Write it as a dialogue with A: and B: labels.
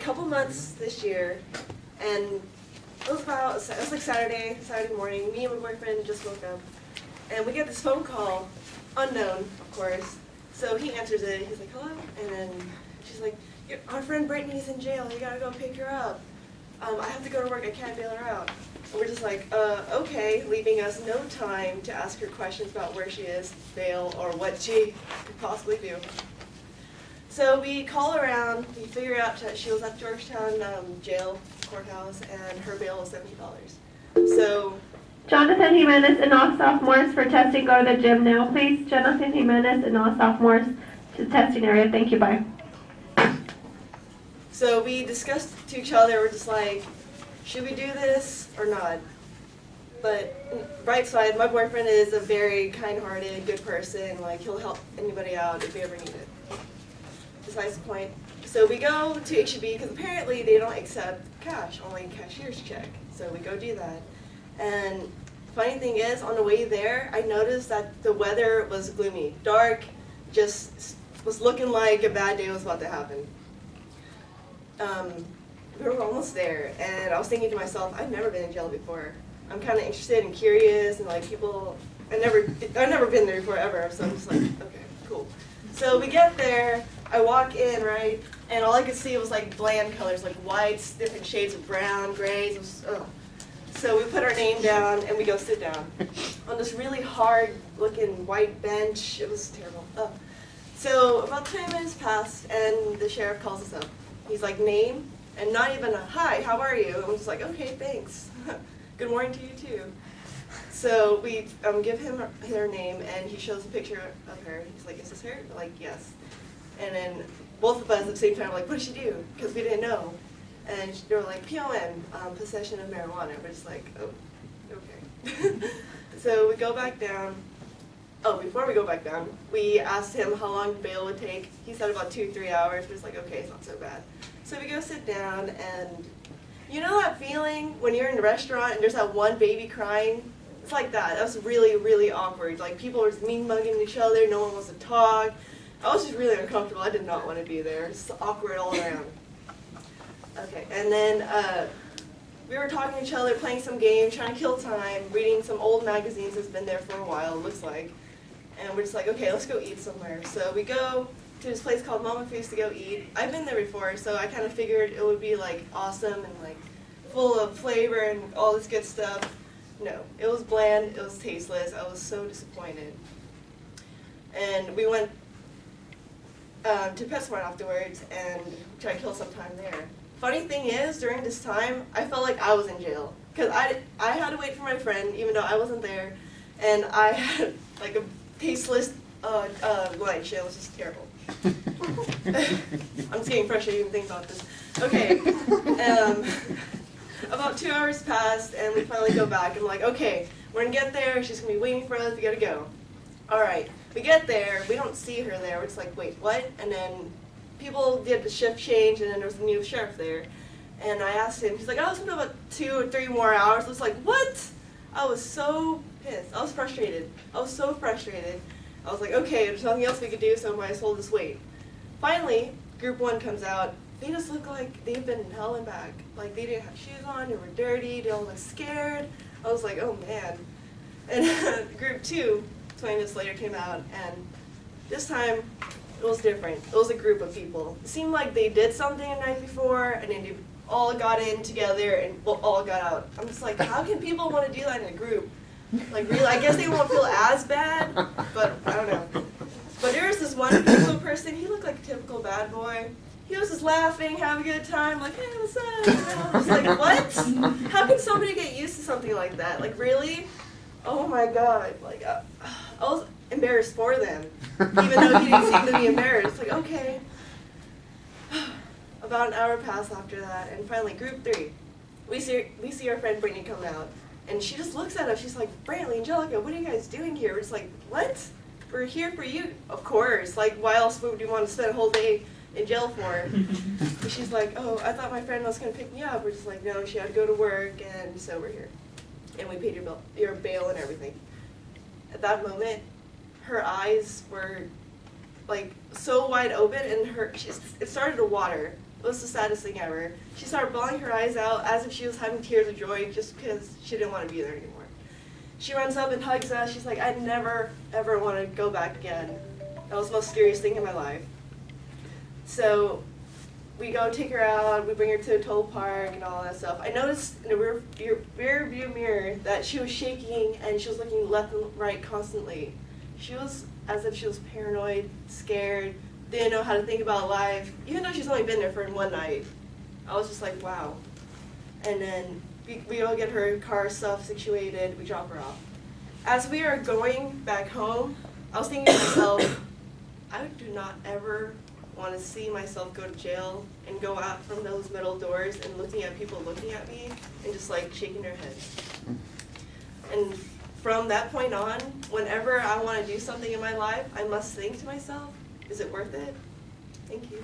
A: couple months this year, and it was like Saturday morning. Me and my boyfriend just woke up, and we get this phone call, unknown, of course. So he answers it. He's like, "Hello," and then she's like, "Our friend Brittany's in jail. You gotta go pick her up. I have to go to work. I can't bail her out." And we're just like, okay, leaving us no time to ask her questions about where she is, bail, or what she could possibly do. So we call around. We figure out that she was at Georgetown jail courthouse, and her bail was $70. So.
B: Jonathan Jimenez and all sophomores for testing. Go to the gym now, please. Jonathan Jimenez and all sophomores to the testing area. Thank you. Bye.
A: So we discussed to each other. We're just like, should we do this or not? But bright side, my boyfriend is a very kind-hearted, good person. Like, he'll help anybody out if we ever need it. Besides the point. So we go to H-E-B because apparently they don't accept cash, only cashier's check. So we go do that. And funny thing is, on the way there, I noticed that the weather was gloomy, dark, just was looking like a bad day was about to happen. We were almost there, and I was thinking to myself, I've never been in jail before. I'm kind of interested and curious, and like people, I've never been there before ever, so I'm just like, okay, cool. So we get there, I walk in, right, and all I could see was like bland colors, like whites, different shades of brown, grays. It was, ugh. So we put our name down, and we go sit down on this really hard-looking white bench. It was terrible. Oh. So about 10 minutes passed, and the sheriff calls us up. He's like, name, and not even a, hi, how are you? And I'm just like, okay, thanks. Good morning to you, too. So we give him her name, and he shows a picture of her. He's like, is this her? We're like, yes. And then both of us at the same time were like, what did she do? Because we didn't know. And they were like, POM, possession of marijuana. We're just like, oh, okay. So we go back down. Oh, before we go back down, we asked him how long bail would take. He said about 2-3 hours. We're just like, okay, it's not so bad. So we go sit down, and you know that feeling when you're in a restaurant and there's that one baby crying? It's like that. That was really, really awkward. Like, people were mean-mugging each other. No one wants to talk. I was just really uncomfortable. I did not want to be there. It's awkward all around. Okay, and then we were talking to each other, playing some games, trying to kill time, reading some old magazines that's been there for a while, it looks like. And we're just like, okay, let's go eat somewhere. So we go to this place called Mama Foods to go eat. I've been there before, so I kind of figured it would be like awesome and like full of flavor and all this good stuff. No, it was bland, it was tasteless. I was so disappointed. And we went to PetSmart afterwards and tried to kill some time there. Funny thing is, during this time, I felt like I was in jail. Because I had to wait for my friend, even though I wasn't there. And I had like a tasteless lunch. It was just terrible. I'm just getting frustrated even thinking about this. Okay. About 2 hours passed, and we finally go back. And we're like, okay, we're going to get there. She's going to be waiting for us. We got to go. All right. We get there. We don't see her there. We're just like, wait, what? And then people did the shift change, and then there was a new sheriff there. And I asked him, he's like, I was going to about 2 or 3 more hours. I was like, what? I was so pissed. I was frustrated. I was so frustrated. I was like, okay, there's nothing else we could do, so I might as well just wait. Finally, group 1 comes out. They just look like they've been in hell and back. Like, they didn't have shoes on, they were dirty, they all looked scared. I was like, oh man. And group 2, 20 minutes later, came out, and this time, it was different. It was a group of people. It seemed like they did something the night before, and then they all got in together and all got out. I'm just like, how can people want to do that in a group? Like, really, I guess they won't feel as bad, but I don't know. But there was this one typical person, he looked like a typical bad boy. He was just laughing, having a good time, like, hey, what's up? And I was like, what? How can somebody get used to something like that? Like, really? Oh my God. Like, I was embarrassed for them, even though he didn't seem to be embarrassed. Like, okay. About an hour passed after that, and finally, group 3. We see our friend Brittany come out, and she just looks at us. She's like, Brantley, Angelica, what are you guys doing here? We're just like, what? We're here for you. Of course. Like, why else would you want to spend a whole day in jail for? And she's like, oh, I thought my friend was going to pick me up. We're just like, no, she had to go to work, and so we're here. And we paid your bail and everything. At that moment, her eyes were like so wide open, and it started to water. It was the saddest thing ever. She started bawling her eyes out as if she was having tears of joy just because she didn't want to be there anymore. She runs up and hugs us. She's like, "I never, ever want to go back again. That was the most scariest thing in my life." So we go take her out, we bring her to a toll park and all that stuff. I noticed in the rear view mirror that she was shaking and she was looking left and right constantly. She was as if she was paranoid, scared, didn't know how to think about life, even though she's only been there for one night. I was just like, wow. And then we all get her car stuff situated, we drop her off. As we are going back home, I was thinking to myself, I do not ever want to see myself go to jail and go out from those metal doors and looking at people looking at me and just like shaking their heads. And from that point on, whenever I want to do something in my life, I must think to myself, is it worth it? Thank you.